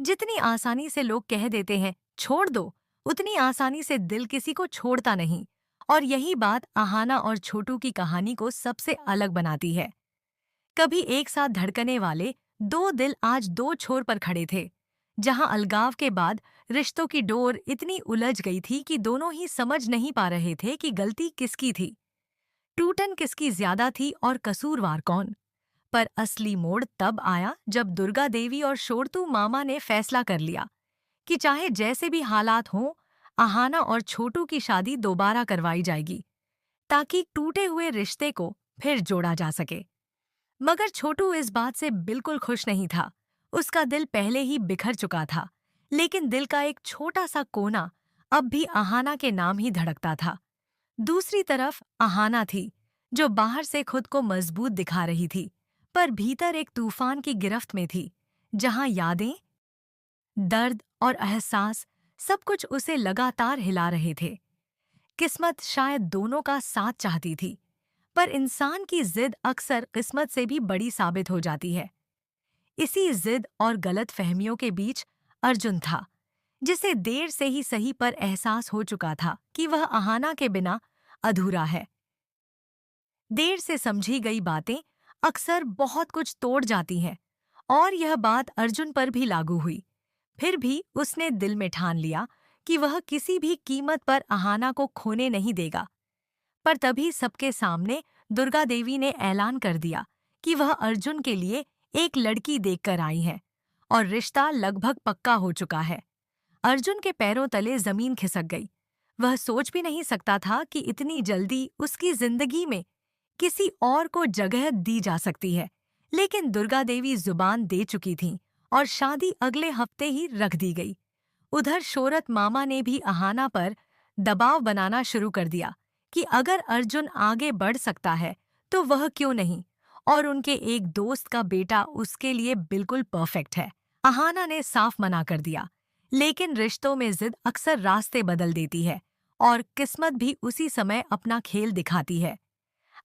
जितनी आसानी से लोग कह देते हैं छोड़ दो, उतनी आसानी से दिल किसी को छोड़ता नहीं। और यही बात आहाना और छोटू की कहानी को सबसे अलग बनाती है। कभी एक साथ धड़कने वाले दो दिल आज दो छोर पर खड़े थे, जहां अलगाव के बाद रिश्तों की डोर इतनी उलझ गई थी कि दोनों ही समझ नहीं पा रहे थे कि गलती किसकी थी, टूटन किसकी ज्यादा थी और कसूरवार कौन। पर असली मोड़ तब आया जब दुर्गा देवी और शोरतू मामा ने फैसला कर लिया कि चाहे जैसे भी हालात हों, आहाना और छोटू की शादी दोबारा करवाई जाएगी, ताकि टूटे हुए रिश्ते को फिर जोड़ा जा सके। मगर छोटू इस बात से बिल्कुल खुश नहीं था। उसका दिल पहले ही बिखर चुका था, लेकिन दिल का एक छोटा सा कोना अब भी आहाना के नाम ही धड़कता था। दूसरी तरफ आहाना थी, जो बाहर से खुद को मजबूत दिखा रही थी, पर भीतर एक तूफान की गिरफ्त में थी, जहां यादें, दर्द और एहसास सब कुछ उसे लगातार हिला रहे थे। किस्मत शायद दोनों का साथ चाहती थी, पर इंसान की जिद अक्सर किस्मत से भी बड़ी साबित हो जाती है। इसी जिद और गलत फहमियों के बीच अर्जुन था, जिसे देर से ही सही पर एहसास हो चुका था कि वह आहाना के बिना अधूरा है। देर से समझी गई बातें अक्सर बहुत कुछ तोड़ जाती हैं, और यह बात अर्जुन पर भी लागू हुई। फिर भी उसने दिल में ठान लिया कि वह किसी भी कीमत पर आहाना को खोने नहीं देगा। पर तभी सबके सामने दुर्गा देवी ने ऐलान कर दिया कि वह अर्जुन के लिए एक लड़की देखकर आई है, और रिश्ता लगभग पक्का हो चुका है। अर्जुन के पैरों तले जमीन खिसक गई। वह सोच भी नहीं सकता था कि इतनी जल्दी उसकी जिंदगी में किसी और को जगह दी जा सकती है। लेकिन दुर्गा देवी जुबान दे चुकी थीं, और शादी अगले हफ्ते ही रख दी गई। उधर शोरत मामा ने भी आहाना पर दबाव बनाना शुरू कर दिया कि अगर अर्जुन आगे बढ़ सकता है तो वह क्यों नहीं, और उनके एक दोस्त का बेटा उसके लिए बिल्कुल परफेक्ट है। आहाना ने साफ मना कर दिया, लेकिन रिश्तों में जिद अक्सर रास्ते बदल देती है, और किस्मत भी उसी समय अपना खेल दिखाती है।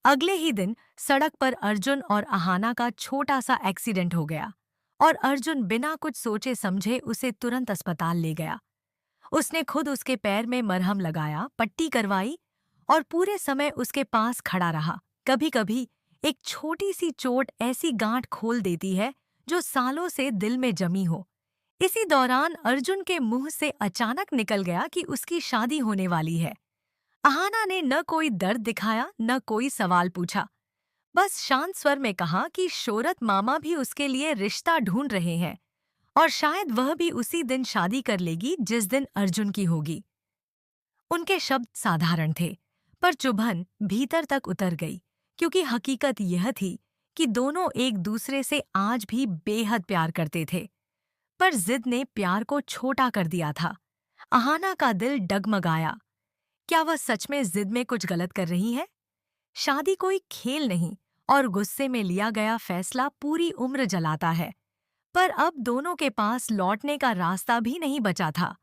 अगले ही दिन सड़क पर अर्जुन और आहाना का छोटा सा एक्सीडेंट हो गया, और अर्जुन बिना कुछ सोचे समझे उसे तुरंत अस्पताल ले गया। उसने खुद उसके पैर में मरहम लगाया, पट्टी करवाई, और पूरे समय उसके पास खड़ा रहा। कभी-कभी एक छोटी सी चोट ऐसी गांठ खोल देती है जो सालों से दिल में जमी हो। इसी दौरान अर्जुन के मुंह से अचानक निकल गया कि उसकी शादी होने वाली है। अहाना ने न कोई दर्द दिखाया, न कोई सवाल पूछा। बस शांत स्वर में कहा कि शोरत मामा भी उसके लिए रिश्ता ढूंढ रहे हैं, और शायद वह भी उसी दिन शादी कर लेगी जिस दिन अर्जुन की होगी। उनके शब्द साधारण थे, पर चुभन भीतर तक उतर गई, क्योंकि हकीकत यह थी कि दोनों एक दूसरे से आज भी बेहद प्यार करते थे। पर जिद ने प्यार को छोटा कर दिया था। अहाना का दिल डगमगाया। क्या वह सच में जिद में कुछ गलत कर रही है? शादी कोई खेल नहीं, और गुस्से में लिया गया फैसला पूरी उम्र जलाता है। पर अब दोनों के पास लौटने का रास्ता भी नहीं बचा था।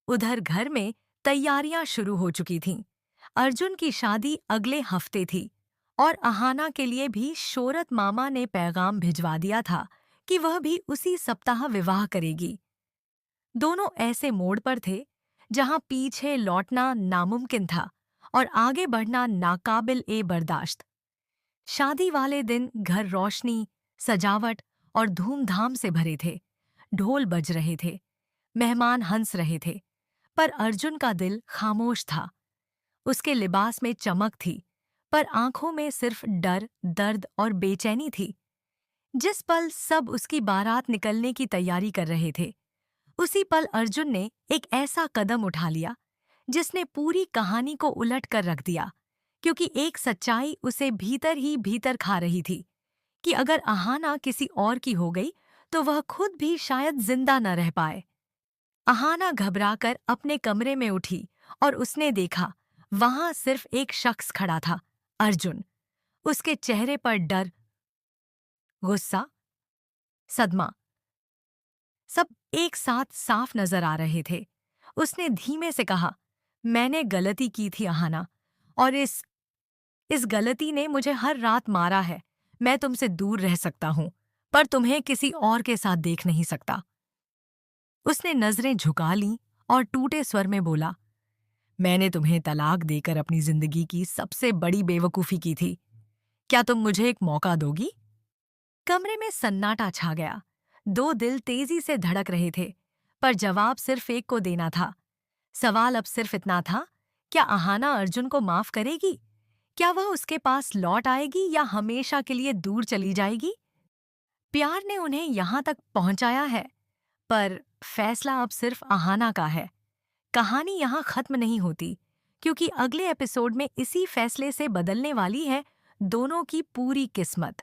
उधर घर में तैयारियां शुरू हो चुकी थीं। अर्जुन की शादी अगले हफ्ते थी, और अहाना के लिए भी शोरत मामा ने पैगाम भिजवा दिया था कि वह भी उसी सप्ताह विवाह करेगी। दोनों ऐसे मोड़ पर थे जहां पीछे लौटना नामुमकिन था, और आगे बढ़ना नाकाबिल ए बर्दाश्त। शादी वाले दिन घर रोशनी, सजावट और धूमधाम से भरे थे। ढोल बज रहे थे, मेहमान हंस रहे थे, पर अर्जुन का दिल खामोश था। उसके लिबास में चमक थी, पर आंखों में सिर्फ डर, दर्द और बेचैनी थी। जिस पल सब उसकी बारात निकलने की तैयारी कर रहे थे, उसी पल अर्जुन ने एक ऐसा कदम उठा लिया जिसने पूरी कहानी को उलट कर रख दिया, क्योंकि एक सच्चाई उसे भीतर ही भीतर खा रही थी कि अगर अहाना किसी और की हो गई तो वह खुद भी शायद जिंदा न रह पाए। अहाना घबराकर अपने कमरे में उठी, और उसने देखा वहां सिर्फ एक शख्स खड़ा था, अर्जुन। उसके चेहरे पर डर, गुस्सा, सदमा, सब एक साथ साफ नजर आ रहे थे। उसने धीमे से कहा, मैंने गलती की थी अहाना, और इस गलती ने मुझे हर रात मारा है। मैं तुमसे दूर रह सकता हूं, पर तुम्हें किसी और के साथ देख नहीं सकता। उसने नजरें झुका लीं और टूटे स्वर में बोला, मैंने तुम्हें तलाक देकर अपनी जिंदगी की सबसे बड़ी बेवकूफी की थी। क्या तुम मुझे एक मौका दोगी? कमरे में सन्नाटा छा गया। दो दिल तेजी से धड़क रहे थे, पर जवाब सिर्फ एक को देना था। सवाल अब सिर्फ इतना था, क्या अहाना अर्जुन को माफ करेगी? क्या वह उसके पास लौट आएगी या हमेशा के लिए दूर चली जाएगी? प्यार ने उन्हें यहां तक पहुंचाया है, पर फैसला अब सिर्फ अहाना का है। कहानी यहाँ खत्म नहीं होती, क्योंकि अगले एपिसोड में इसी फैसले से बदलने वाली है दोनों की पूरी किस्मत।